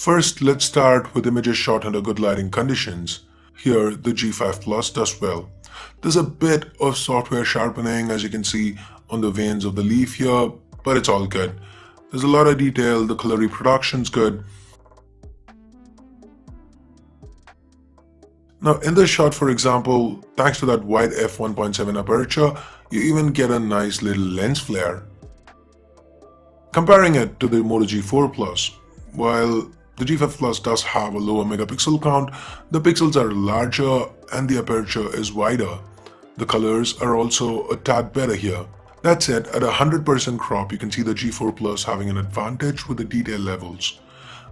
First, let's start with images shot under good lighting conditions. Here, the G5 Plus does well. There's a bit of software sharpening, as you can see on the veins of the leaf here, but it's all good. There's a lot of detail, the color reproduction's good. Now in this shot, for example, thanks to that wide f1.7 aperture, you even get a nice little lens flare. Comparing it to the Moto G4 Plus, while the G5 Plus does have a lower megapixel count, the pixels are larger and the aperture is wider. The colors are also a tad better here. That said, at 100% crop, you can see the G4 Plus having an advantage with the detail levels.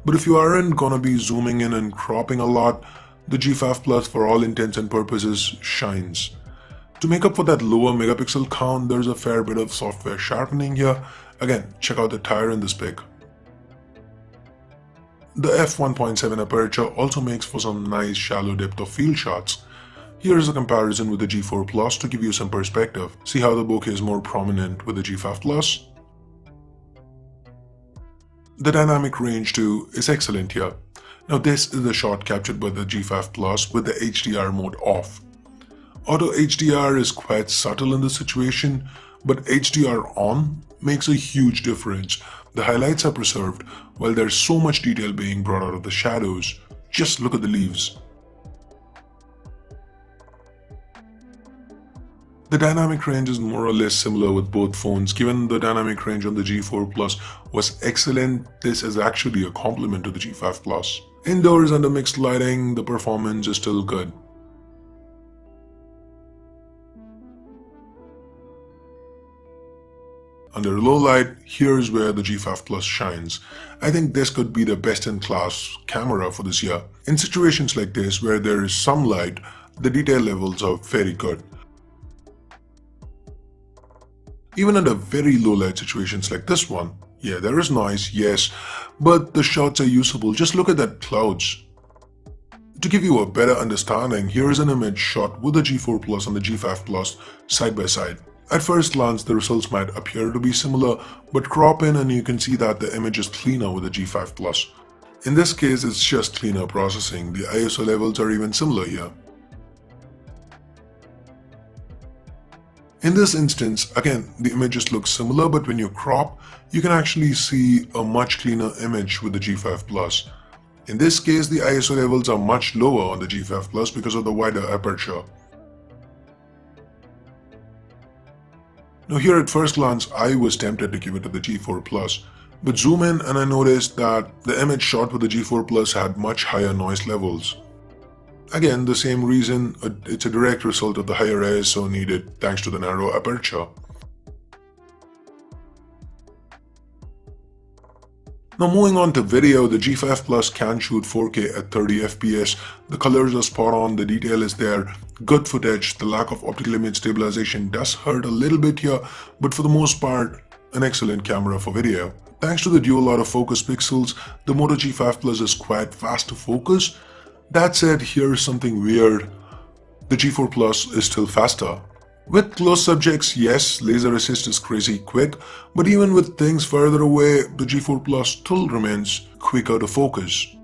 But if you aren't gonna be zooming in and cropping a lot, the G5 Plus for all intents and purposes shines. To make up for that lower megapixel count, there's a fair bit of software sharpening here. Again, check out the tire in this pic. The f1.7 aperture also makes for some nice shallow depth of field shots. Here's a comparison with the G4 Plus to give you some perspective. See how the bokeh is more prominent with the G5 Plus? The dynamic range too is excellent here. Now this is the shot captured by the G5 Plus with the HDR mode off. Auto HDR is quite subtle in this situation, but HDR on makes a huge difference. The highlights are preserved while there's so much detail being brought out of the shadows. Just look at the leaves. The dynamic range is more or less similar with both phones. Given the dynamic range on the G4 Plus was excellent, this is actually a compliment to the G5 Plus. Indoors under mixed lighting, the performance is still good. Under low light, here's where the G5 Plus shines. I think this could be the best-in-class camera for this year. In situations like this where there is some light, the detail levels are very good. Even under very low light situations like this one, yeah, there is noise, yes, but the shots are usable. Just look at that clouds. To give you a better understanding, here is an image shot with the G4 Plus and the G5 Plus side by side. At first glance, the results might appear to be similar, but crop in and you can see that the image is cleaner with the G5 Plus. In this case, it's just cleaner processing. The ISO levels are even similar here. In this instance, again, the images look similar, but when you crop, you can actually see a much cleaner image with the G5 Plus. In this case, the ISO levels are much lower on the G5 Plus because of the wider aperture. Now here at first glance, I was tempted to give it to the G4 Plus, but zoom in and I noticed that the image shot with the G4 Plus had much higher noise levels. Again, the same reason, it's a direct result of the higher ISO needed thanks to the narrow aperture. Now moving on to video, the G5 Plus can shoot 4K at 30 FPS, the colors are spot on, the detail is there, good footage, the lack of optical image stabilization does hurt a little bit here, but for the most part, an excellent camera for video. Thanks to the dual autofocus pixels, the Moto G5 Plus is quite fast to focus. That said, here's something weird. The G4 Plus is still faster. With close subjects, yes, laser assist is crazy quick, but even with things further away, the G4 Plus still remains quicker to focus.